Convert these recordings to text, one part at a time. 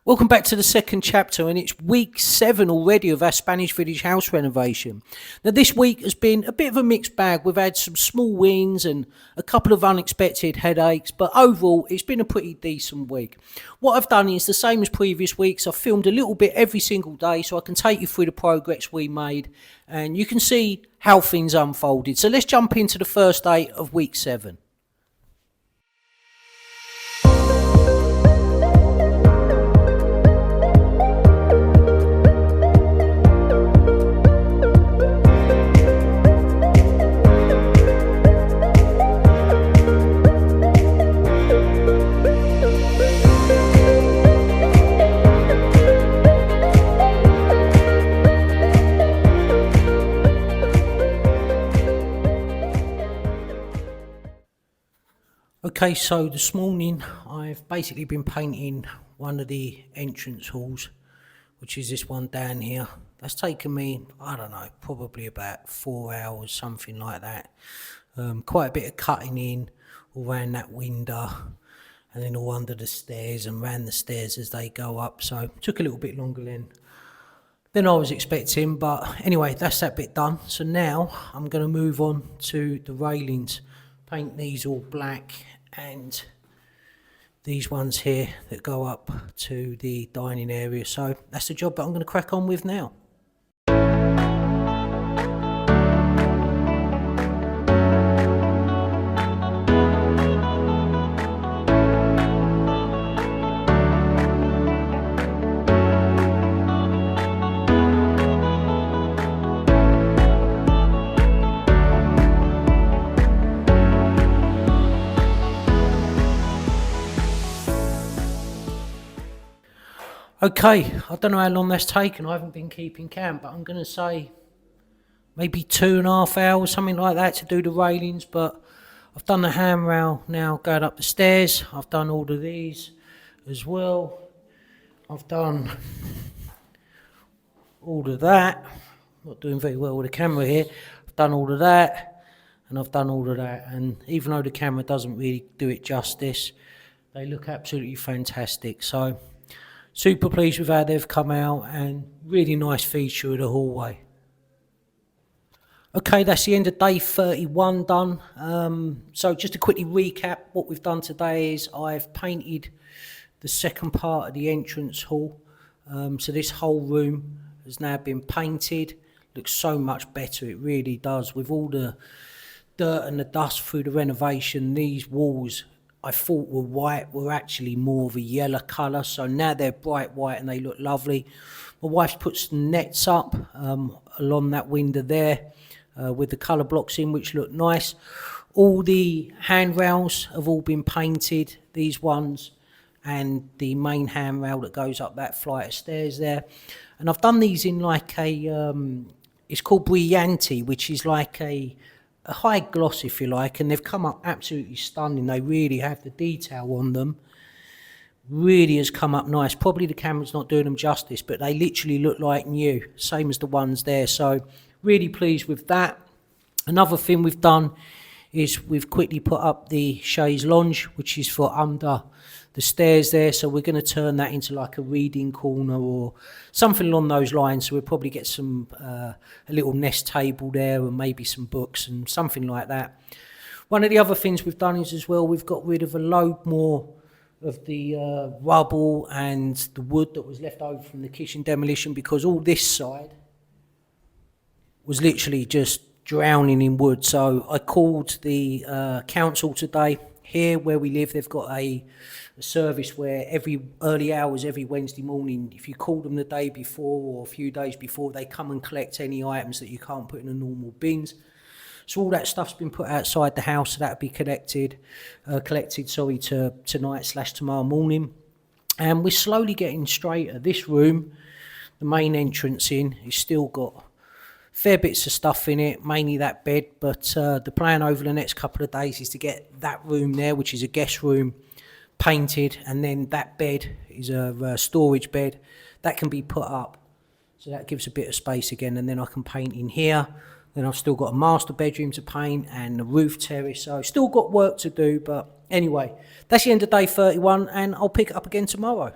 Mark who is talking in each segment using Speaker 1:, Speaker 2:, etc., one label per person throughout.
Speaker 1: Welcome back to the second chapter, and it's week 7 already of our Spanish village house renovation. Now, this week has been a bit of a mixed bag. We've had some small wins and a couple of unexpected headaches, but overall, it's been a pretty decent week. What I've done is the same as previous weeks. I've filmed a little bit every single day so I can take you through the progress we made, and you can see how things unfolded. So let's jump into the first day of week 7. Okay, so this morning I've basically been painting one of the entrance halls, which is this one down here. That's taken me, I don't know, probably about 4 hours, something like that. Quite a bit of cutting in all around that window and then all under the stairs and round the stairs as they go up. So it took a little bit longer than I was expecting, but anyway, that's that bit done. So now I'm going to move on to the railings. Paint these all black, and these ones here that go up to the dining area. So that's the job that I'm going to crack on with now. Okay, I don't know how long that's taken. I haven't been keeping count, but I'm going to say maybe 2.5 hours, something like that, to do the railings. But I've done the handrail now going up the stairs. I've done all of these as well. I've done all of that. Not doing very well with the camera here. I've done all of that, and I've done all of that. And even though the camera doesn't really do it justice, they look absolutely fantastic. So super pleased with how they've come out, and really nice feature of the hallway. Okay, that's the end of day 31 done. So just to quickly recap, what we've done today is I've painted the second part of the entrance hall. So this whole room has now been painted. Looks so much better, it really does. With all the dirt and the dust through the renovation, these walls I thought were white, were actually more of a yellow colour, so now they're bright white and they look lovely. My wife's put some nets up along that window there with the colour blocks in, which look nice. All the handrails have all been painted, these ones, and the main handrail that goes up that flight of stairs there. And I've done these in like a, it's called Brillanti, which is like a high gloss, if you like, and they've come up absolutely stunning. They really have, the detail on them really has come up nice. Probably the camera's not doing them justice, but they literally look like new, same as the ones there. So really pleased with that. Another thing we've done is we've quickly put up the chaise lounge, which is for under the stairs there. So we're going to turn that into like a reading corner or something along those lines. So we'll probably get some a little nest table there and maybe some books and something like that. One of the other things we've done is as well, we've got rid of a load more of the rubble and the wood that was left over from the kitchen demolition, because all this side was literally just drowning in wood. So I called the council today. Here where we live, they've got a service where every early hours, every Wednesday morning, if you call them the day before or a few days before, they come and collect any items that you can't put in the normal bins. So all that stuff's been put outside the house, so that'll be collected to tonight/tomorrow morning. And we're slowly getting straighter. This room, the main entrance in, is still got fair bits of stuff in it, mainly that bed, but the plan over the next couple of days is to get that room there, which is a guest room, painted, and then that bed is a storage bed that can be put up, so that gives a bit of space again, and then I can paint in here. Then I've still got a master bedroom to paint and a roof terrace, so still got work to do. But anyway, that's the end of day 31, and I'll pick it up again tomorrow.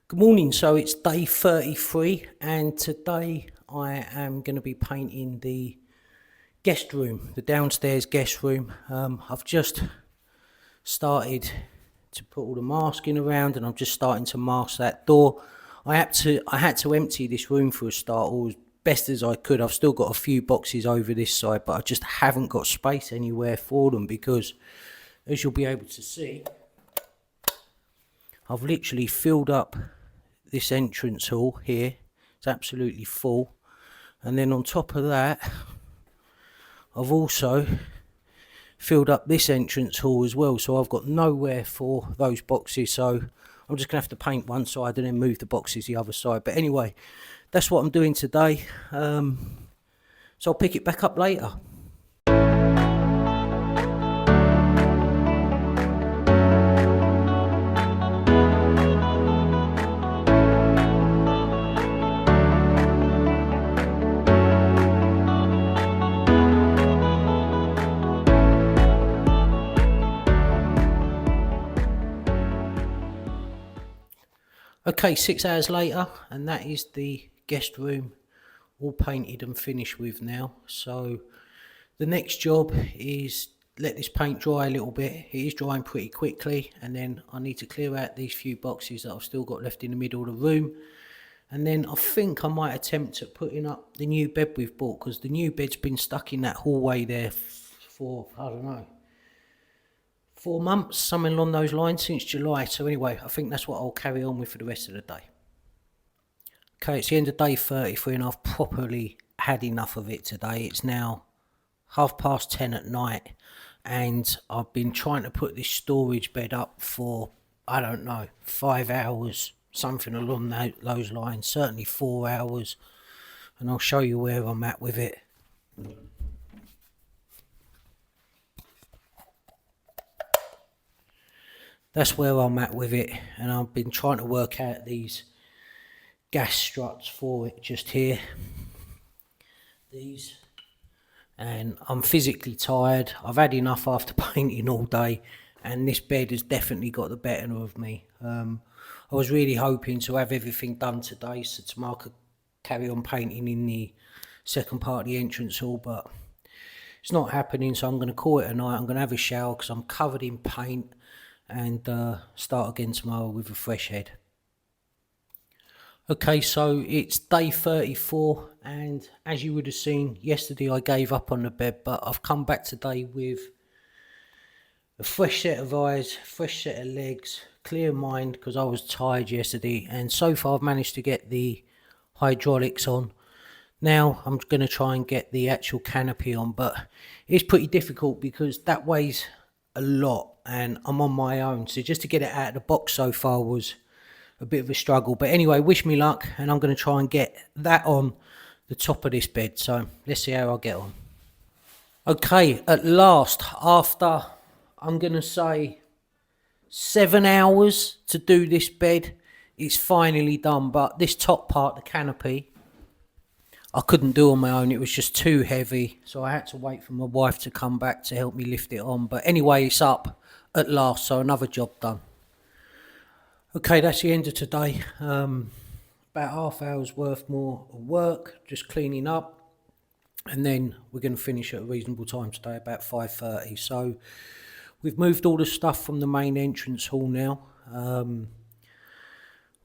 Speaker 1: Good morning. So it's day 33, and today I am going to be painting the guest room, the downstairs guest room. I've just started to put all the masking around, and I'm just starting to mask that door. I had to empty this room for a start, or as best as I could. I've still got a few boxes over this side, but I just haven't got space anywhere for them because, as you'll be able to see, I've literally filled up this entrance hall here. It's absolutely full, and then on top of that I've also filled up this entrance hall as well, so I've got nowhere for those boxes. So I'm just gonna have to paint one side and then move the boxes the other side. But anyway, that's what I'm doing today. So I'll pick it back up later. Okay, 6 hours later, and that is the guest room all painted and finished with now. So the next job is let this paint dry a little bit. It is drying pretty quickly, and then I need to clear out these few boxes that I've still got left in the middle of the room. And then I think I might attempt at putting up the new bed we've bought, because the new bed's been stuck in that hallway there for, I don't know, 4 months, something along those lines, since July. So anyway, I think that's what I'll carry on with for the rest of the day. Okay, it's the end of day 33, and I've properly had enough of it today. It's now 10:30 at night, and I've been trying to put this storage bed up for, I don't know, 5 hours, something along those lines, certainly 4 hours, and I'll show you where I'm at with it. That's where I'm at with it, and I've been trying to work out these gas struts for it just here. These. And I'm physically tired. I've had enough after painting all day, and this bed has definitely got the better of me. I was really hoping to have everything done today so tomorrow I could carry on painting in the second part of the entrance hall, but it's not happening, so I'm going to call it a night. I'm going to have a shower because I'm covered in paint, and start again tomorrow with a fresh head. Okay, so it's day 34, and as you would have seen yesterday, I gave up on the bed, but I've come back today with a fresh set of eyes, fresh set of legs, clear mind, because I was tired yesterday, and so far I've managed to get the hydraulics on. Now I'm going to try and get the actual canopy on, but it's pretty difficult because that weighs a lot and I'm on my own, so just to get it out of the box so far was a bit of a struggle. But anyway, wish me luck, and I'm going to try and get that on the top of this bed, so let's see how I get on. Okay, at last, after I'm going to say 7 hours to do this bed, it's finally done. But this top part, the canopy, I couldn't do on my own. It was just too heavy, so I had to wait for my wife to come back to help me lift it on. But anyway, it's up at last, so another job done. Okay, that's the end of today. About half hour's worth more of work, just cleaning up, and then we're going to finish at a reasonable time today, about 5:30. So we've moved all the stuff from the main entrance hall now.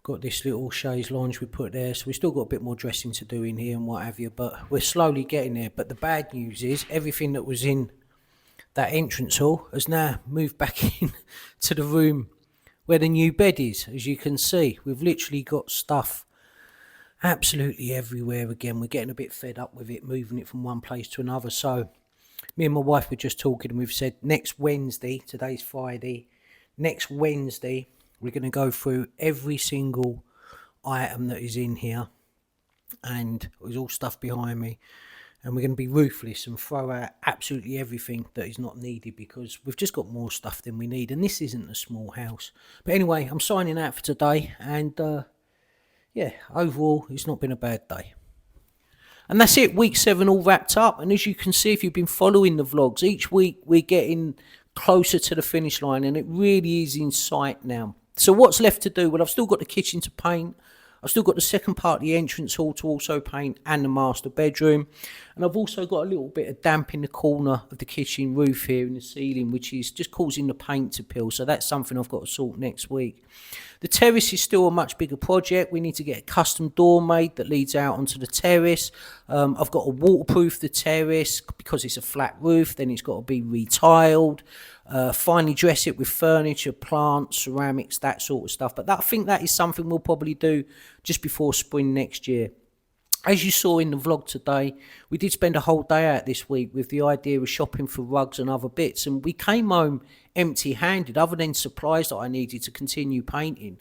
Speaker 1: Got this little chaise lounge we put there, so we've still got a bit more dressing to do in here and what have you, but we're slowly getting there. But the bad news is everything that was in that entrance hall has now moved back in to the room where the new bed is. As you can see, we've literally got stuff absolutely everywhere again. We're getting a bit fed up with it, moving it from one place to another. So me and my wife were just talking, and we've said next Wednesday, today's Friday, next Wednesday we're going to go through every single item that is in here, and there's all stuff behind me, and we're going to be ruthless and throw out absolutely everything that is not needed, because we've just got more stuff than we need, and this isn't a small house. But anyway, I'm signing out for today, and yeah, overall it's not been a bad day. And that's it, week 7 all wrapped up. And as you can see, if you've been following the vlogs, each week we're getting closer to the finish line, and it really is in sight now. So what's left to do? Well, I've still got the kitchen to paint. I've still got the second part of the entrance hall to also paint, and the master bedroom. And I've also got a little bit of damp in the corner of the kitchen roof here in the ceiling, which is just causing the paint to peel. So that's something I've got to sort next week. The terrace is still a much bigger project. We need to get a custom door made that leads out onto the terrace. I've got to waterproof the terrace because it's a flat roof. Then it's got to be retiled. Finally dress it with furniture, plants, ceramics, that sort of stuff. But I think that is something we'll probably do just before spring next year. As you saw in the vlog today, we did spend a whole day out this week with the idea of shopping for rugs and other bits, and we came home empty-handed other than supplies that I needed to continue painting.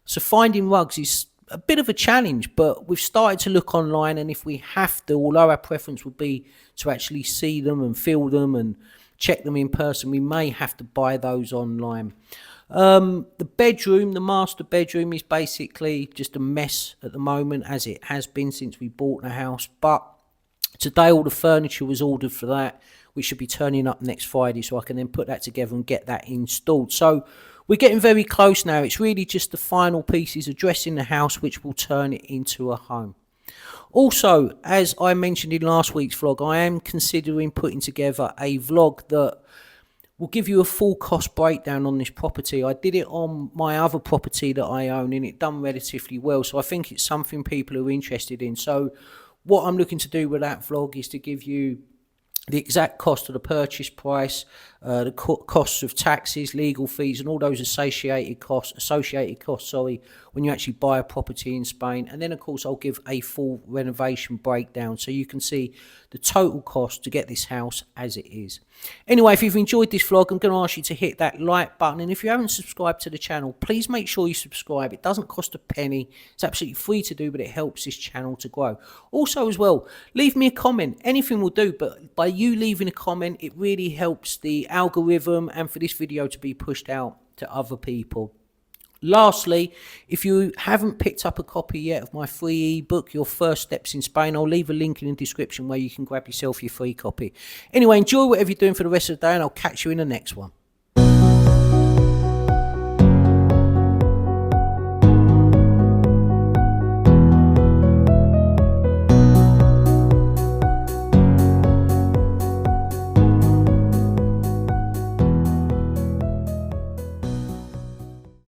Speaker 1: So finding rugs is a bit of a challenge, but we've started to look online, and if we have to, although our preference would be to actually see them and feel them and check them in person, we may have to buy those online. The bedroom, the master bedroom, is basically just a mess at the moment, as it has been since we bought the house. But today all the furniture was ordered for that, which should be turning up next Friday, so I can then put that together and get that installed. So we're getting very close now. It's really just the final pieces of dressing the house, which will turn it into a home. Also, as I mentioned in last week's vlog, I am considering putting together a vlog that will give you a full cost breakdown on this property. I did it on my other property that I own, and it done relatively well, so I think it's something people are interested in. So what I'm looking to do with that vlog is to give you the exact cost of the purchase price, the costs of taxes, legal fees, and all those associated costs, when you actually buy a property in Spain. And then, of course, I'll give a full renovation breakdown so you can see the total cost to get this house as it is. Anyway, if you've enjoyed this vlog, I'm going to ask you to hit that like button. And if you haven't subscribed to the channel, please make sure you subscribe. It doesn't cost a penny. It's absolutely free to do, but it helps this channel to grow. Also, as well, leave me a comment. Anything will do, but by you leaving a comment, it really helps the algorithm and for this video to be pushed out to other people. Lastly, if you haven't picked up a copy yet of my free ebook, Your First Steps in Spain, I'll leave a link in the description where you can grab yourself your free copy. Anyway, enjoy whatever you're doing for the rest of the day, and I'll catch you in the next one.